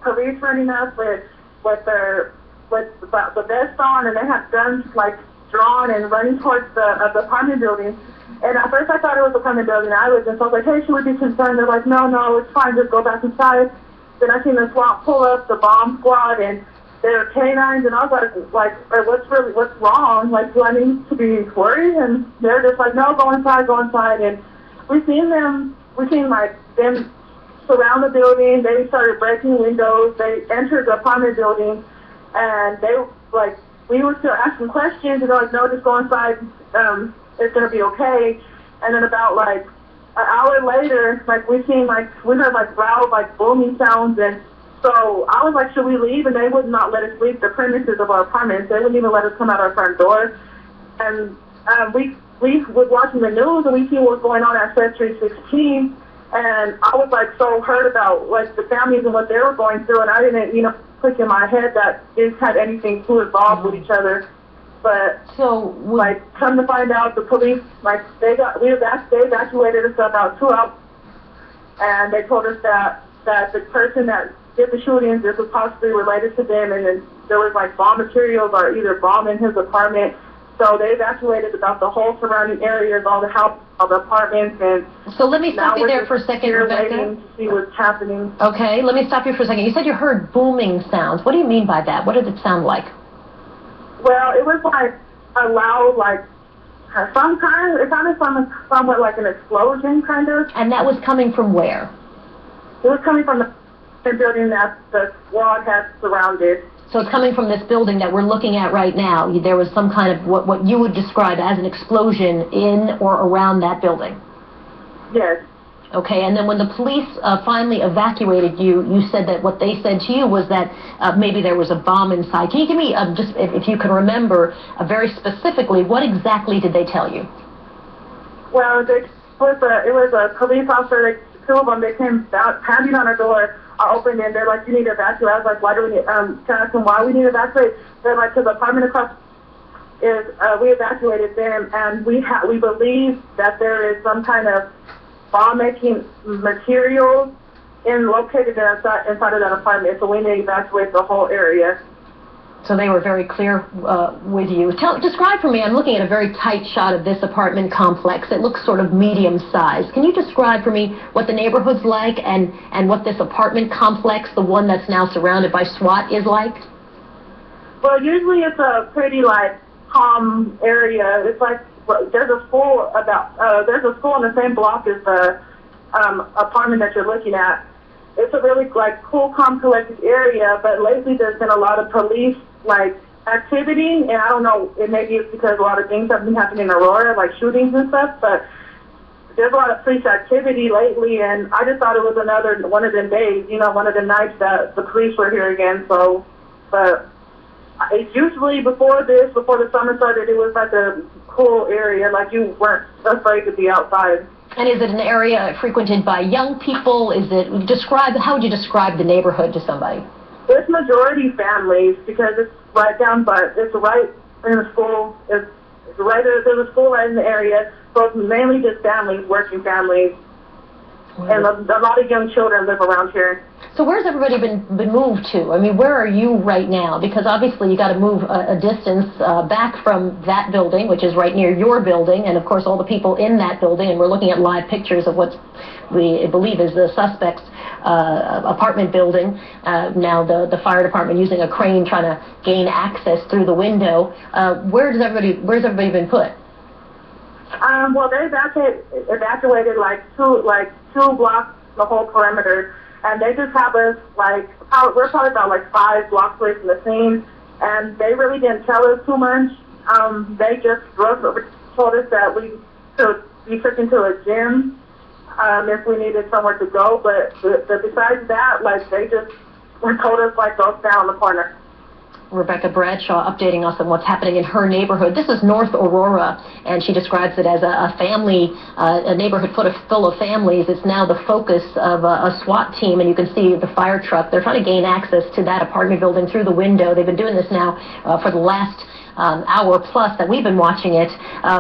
police running up with their with the vest on, and they had guns like drawn and running towards the apartment building. And at first I thought it was the apartment building I was in, so I was like, hey, should we be concerned? They're like, no, it's fine, just go back inside. Then I seen the SWAT pull up, the bomb squad, and there were canines, and I was like, what's wrong? Like, do I need to be worried? And they're just like, no, go inside. And we seen them surround the building. They started breaking windows. They entered the apartment building, and we were still asking questions, and they're like, no, just go inside. It's gonna be okay. And then about like an hour later, we heard loud booming sounds, and so I was like, should we leave? And they would not let us leave the premises of our apartments. They wouldn't even let us come out our front door. And we was watching the news, and we see what was going on at Fed 316. And I was like so hurt about like the families and what they were going through, and I didn't, click in my head that it had anything to involve with each other. But come to find out, the police they evacuated us about 2 hours, and they told us that the person that did the shootings, this was possibly related to them, and then there was bomb materials or either bomb in his apartment. So they evacuated about the whole surrounding areas, all the house, all the apartments, and so let me stop you there for a second, Rebecca. Waiting to see what's happening. Okay, let me stop you for a second. You said you heard booming sounds. What do you mean by that? What did it sound like? Well, it was like a loud, it sounded somewhat like an explosion, kind of. And that was coming from where? It was coming from the building that the squad had surrounded. So it's coming from this building that we're looking at right now. There was some kind of what you would describe as an explosion in or around that building? Yes. Okay, and then when the police finally evacuated you, you said that what they said to you was that maybe there was a bomb inside. Can you give me, just if you can remember, very specifically, what exactly did they tell you? Well, it was a police officer, two of them, they came out, pounding on our door. I opened it, and they're like, you need to evacuate. I was like, why do we need, can I ask them why we need to evacuate? They're like, because the apartment across is, we evacuated them, and we believe that there is some kind of bomb-making materials located inside of that apartment, so we need to evacuate the whole area. So they were very clear with you. Describe for me, I'm looking at a very tight shot of this apartment complex. It looks sort of medium-sized. Can you describe for me what the neighborhood's like and what this apartment complex, the one that's now surrounded by SWAT, is like? Well, usually it's a pretty, calm area. It's there's a school in the same block as the apartment that you're looking at. It's a really cool, calm, collected area, but lately there's been a lot of police activity, and I don't know, maybe it's because a lot of things have been happening in Aurora, shootings and stuff, but there's a lot of police activity lately, and I just thought it was another one of them days, one of the nights that the police were here again. So, but it's usually before the summer started, it was a cool area, you weren't afraid to be outside. And is it an area frequented by young people? How would you describe the neighborhood to somebody? It's majority families, because it's right down, but it's right in the school. There's a school right in the area, so it's mainly just families, working families. And a lot of young children live around here. So where's everybody been moved to? I mean, where are you right now? Because obviously you got to move a distance back from that building, which is right near your building, and of course all the people in that building, and we're looking at live pictures of what we believe is the suspect's apartment building. Now the fire department using a crane trying to gain access through the window. Where's everybody been put? Well, they evacuated two blocks, the whole perimeter, and they just have us we're probably about 5 blocks away from the scene, and they really didn't tell us too much. They just told us that we could be taken to a gym if we needed somewhere to go, but besides that, they just told us go stand on the corner. Rebecca Bradshaw updating us on what's happening in her neighborhood. This is North Aurora, and she describes it as a neighborhood full of families. It's now the focus of a SWAT team, and you can see the fire truck. They're trying to gain access to that apartment building through the window. They've been doing this now for the last hour plus that we've been watching it,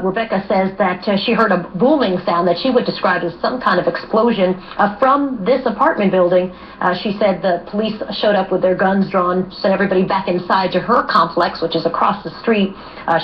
Rebecca says that she heard a booming sound that she would describe as some kind of explosion from this apartment building. She said the police showed up with their guns drawn, sent everybody back inside to her complex, which is across the street.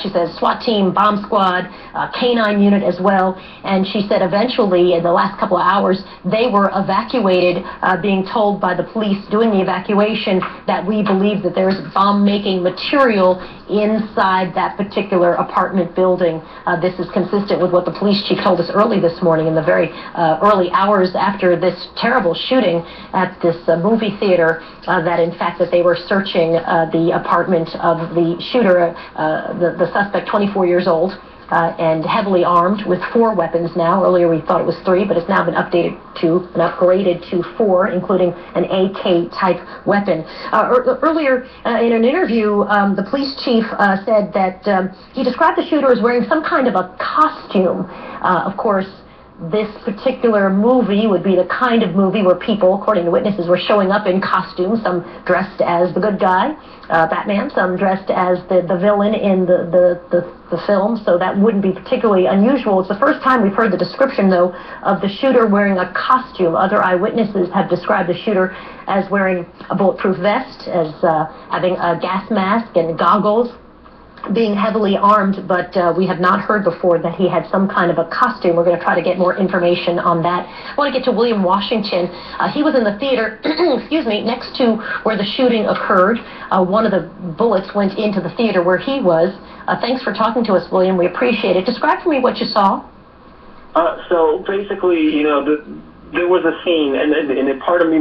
She says SWAT team, bomb squad, canine unit as well. And she said eventually, in the last couple of hours, they were evacuated, being told by the police doing the evacuation that we believe that there is bomb-making material inside that particular apartment building. This is consistent with what the police chief told us early this morning, in the very early hours after this terrible shooting at this movie theater, that in fact that they were searching the apartment of the shooter, the suspect, 24 years old, and heavily armed with 4 weapons now. Earlier we thought it was 3, but it's now been upgraded to 4, including an AK-type weapon. Earlier in an interview, the police chief said that he described the shooter as wearing some kind of a costume. Of course, this particular movie would be the kind of movie where people, according to witnesses, were showing up in costumes, some dressed as the good guy, Batman, some dressed as the villain in the film, so that wouldn't be particularly unusual. It's the first time we've heard the description, though, of the shooter wearing a costume. Other eyewitnesses have described the shooter as wearing a bulletproof vest, as having a gas mask and goggles, being heavily armed, but we have not heard before that he had some kind of a costume. We're going to try to get more information on that. I want to get to William Washington. He was in the theater, excuse me, next to where the shooting occurred. One of the bullets went into the theater where he was. Thanks for talking to us, William. We appreciate it. Describe for me what you saw. So basically, you know, there was a scene, and part of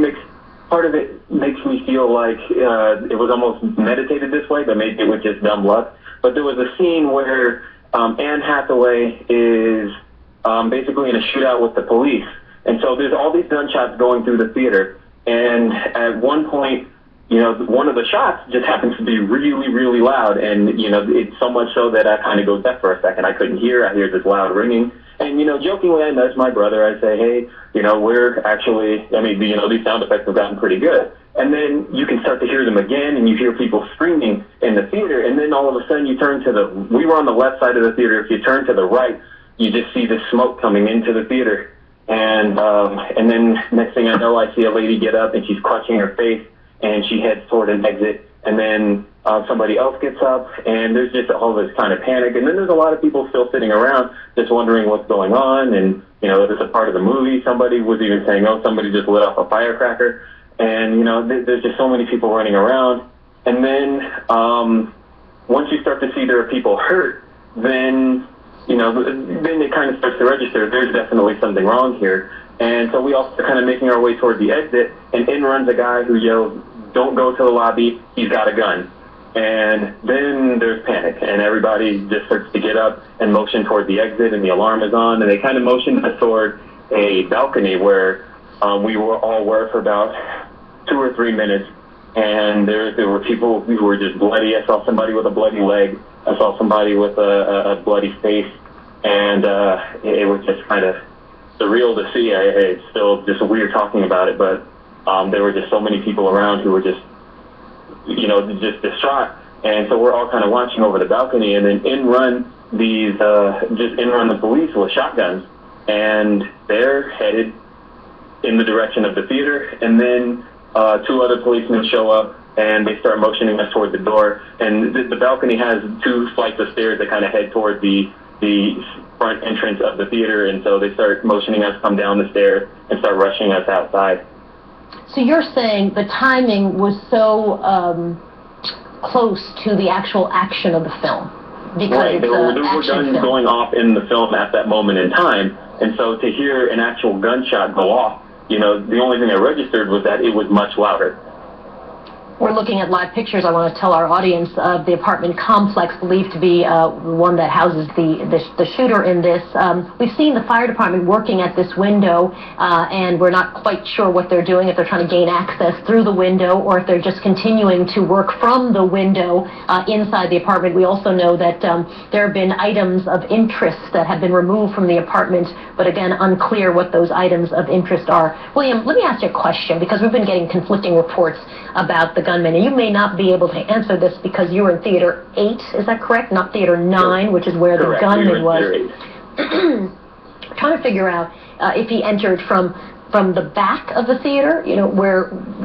it makes me feel like it was almost meditated this way, but maybe it was just dumb luck. But there was a scene where Anne Hathaway is basically in a shootout with the police. And so there's all these gunshots going through the theater. And at one point, you know, one of the shots just happens to be really, really loud. And, you know, it's so much so that I kind of go deaf for a second. I couldn't hear. I hear this loud ringing. And, you know, jokingly, I nudge my brother. I say, hey, you know, we're actually, I mean, you know, these sound effects have gotten pretty good. And then you can start to hear them again, and you hear people screaming in the theater. And then all of a sudden you turn to we were on the left side of the theater. If you turn to the right, you just see the smoke coming into the theater. And then next thing I know, I see a lady get up, and she's clutching her face, and she heads toward an exit. And then somebody else gets up, and there's just all this kind of panic. And then there's a lot of people still sitting around just wondering what's going on. And, you know, this is a part of the movie. Somebody was even saying, oh, somebody just lit off a firecracker. And, you know, there's just so many people running around. And then once you start to see there are people hurt, then, you know, then it kind of starts to register. There's definitely something wrong here. And so we all start kind of making our way toward the exit, and in runs a guy who yells, don't go to the lobby, he's got a gun. And then there's panic, and everybody just starts to get up and motion toward the exit, and the alarm is on, and they kind of motion us toward a balcony where we all were for about 2 or 3 minutes, and there were people who were just bloody. I saw somebody with a bloody leg. I saw somebody with a bloody face, and it was just kind of surreal to see. It's still just weird talking about it, but there were just so many people around who were just, you know, just distraught. And so we're all kind of watching over the balcony, and then in run the police with shotguns, and they're headed in the direction of the theater. And then 2 other policemen show up, and they start motioning us toward the door. And the balcony has 2 flights of stairs that kind of head toward the front entrance of the theater, and so they start motioning us come down the stairs and start rushing us outside. So you're saying the timing was so close to the actual action of the film? Because right, there were guns going off in the film at that moment in time, and so to hear an actual gunshot go off, you know, the only thing that registered was that it was much louder. We're looking at live pictures. I want to tell our audience of the apartment complex believed to be one that houses the shooter in this. We've seen the fire department working at this window, and we're not quite sure what they're doing, if they're trying to gain access through the window or if they're just continuing to work from the window inside the apartment. We also know that there have been items of interest that have been removed from the apartment, but again, unclear what those items of interest are. William, let me ask you a question, because we've been getting conflicting reports about the gunman. And you may not be able to answer this because you were in Theater 8, is that correct? Not Theater 9, which is where the gunman was. Trying to figure out if he entered from the back of the theater, you know,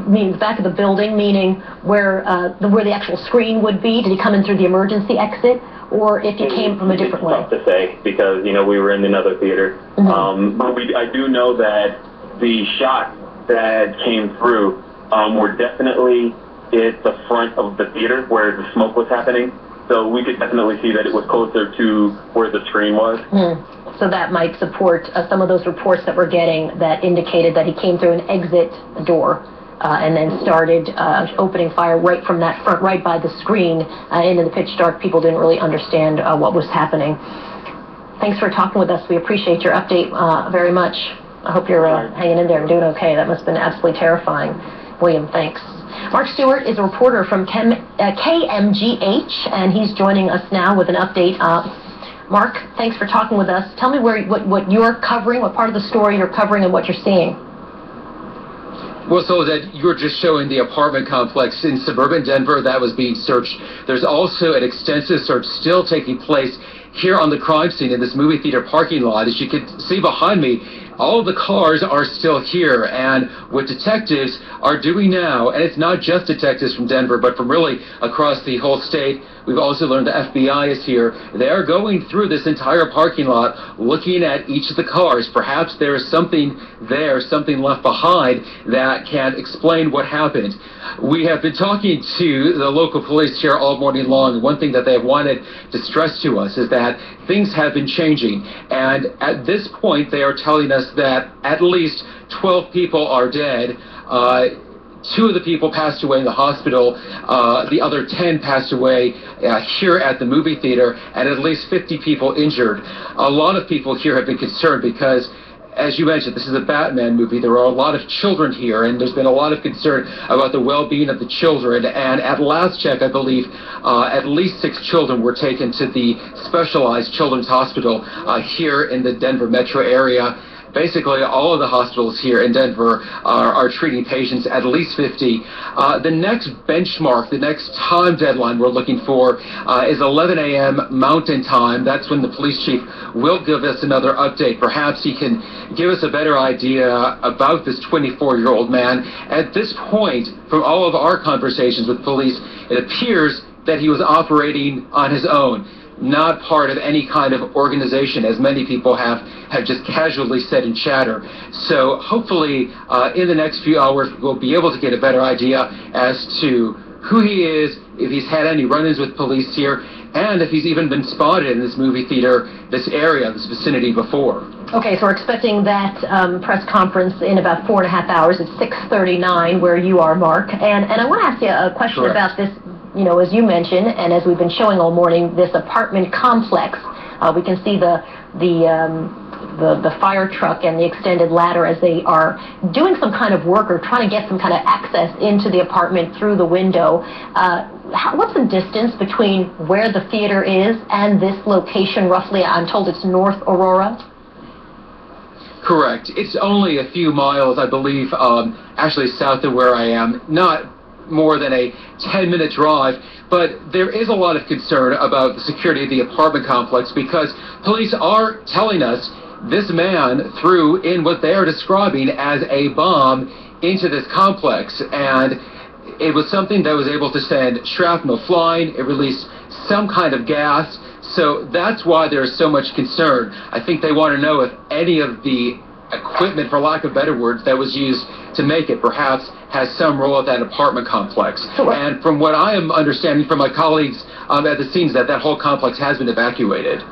meaning the back of the building, meaning where the actual screen would be. Did he come in through the emergency exit, or if he came from a different way? It's tough to say because, you know, we were in another theater. Mm-hmm. But I do know that the shots that came through were definitely at the front of the theater where the smoke was happening. So we could definitely see that it was closer to where the screen was. So that might support some of those reports that we're getting that indicated that he came through an exit door and then started opening fire right from that front, right by the screen into the pitch dark. People didn't really understand what was happening. Thanks for talking with us. We appreciate your update very much. I hope you're hanging in there and doing okay. That must have been absolutely terrifying. William, thanks. Mark Stewart is a reporter from KMGH, and he's joining us now with an update. Mark, thanks for talking with us. Tell me what you're covering, what part of the story you're covering, and what you're seeing. Well, so that you're just showing the apartment complex in suburban Denver that was being searched. There's also an extensive search still taking place here on the crime scene in this movie theater parking lot. As you can see behind me, all of the cars are still here, and what detectives are doing now, and it's not just detectives from Denver, but from really across the whole state. We've also learned the FBI is here. They're going through this entire parking lot, looking at each of the cars. Perhaps there is something there, something left behind that can explain what happened. We have been talking to the local police here all morning long. One thing that they have wanted to stress to us is that things have been changing. And at this point, they are telling us that at least 12 people are dead. 2 of the people passed away in the hospital. The other 10 passed away here at the movie theater, and at least 50 people injured. A lot of people here have been concerned because, as you mentioned, this is a Batman movie. There are a lot of children here, and there's been a lot of concern about the well-being of the children. And at last check, I believe at least 6 children were taken to the specialized children's hospital here in the Denver metro area. Basically, all of the hospitals here in Denver are treating patients, at least 50. The next benchmark, the next time deadline we're looking for is 11 a.m. Mountain Time. That's when the police chief will give us another update. Perhaps he can give us a better idea about this 24-year-old man. At this point, from all of our conversations with police, it appears that he was operating on his own, not part of any kind of organization, as many people have just casually said in chatter. So hopefully in the next few hours we'll be able to get a better idea as to who he is, if he's had any run-ins with police here, and if he's even been spotted in this movie theater, this area, this vicinity before. Okay, so we're expecting that press conference in about 4.5 hours. It's 6:39 where you are, Mark. And I want to ask you a question Correct. about this. You know, as you mentioned, and as we've been showing all morning, this apartment complex. We can see the fire truck and the extended ladder as they are doing some kind of work or trying to get some kind of access into the apartment through the window. What's the distance between where the theater is and this location roughly? I'm told it's North Aurora. Correct. It's only a few miles, I believe, actually south of where I am. Not more than a 10-minute drive, but there is a lot of concern about the security of the apartment complex because police are telling us this man threw in what they are describing as a bomb into this complex, and it was something that was able to send shrapnel flying. It released some kind of gas, so that's why there's so much concern. I think they want to know if any of the equipment, for lack of better words, that was used to make it perhaps has some role at that apartment complex. And from what I am understanding from my colleagues at the scenes, that whole complex has been evacuated.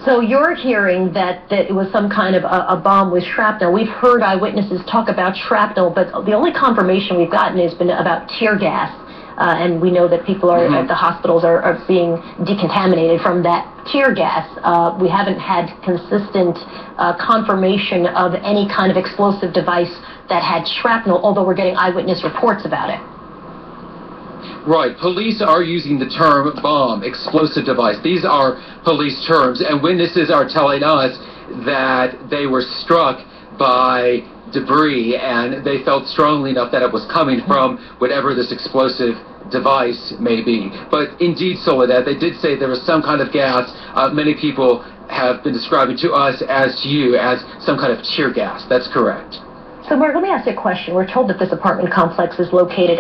So you're hearing that it was some kind of a bomb with shrapnel. We've heard eyewitnesses talk about shrapnel, but the only confirmation we've gotten has been about tear gas. And we know that people are at the hospitals are being decontaminated from that tear gas. We haven't had consistent confirmation of any kind of explosive device that had shrapnel, although we're getting eyewitness reports about it. Right. Police are using the term bomb, explosive device. These are police terms, and witnesses are telling us that they were struck by debris, and they felt strongly enough that it was coming from whatever this explosive device may be. But indeed, Soledad, they did say there was some kind of gas. Many people have been describing to us as to you as some kind of tear gas. That's correct. So, Mark, let me ask you a question. We're told that this apartment complex is located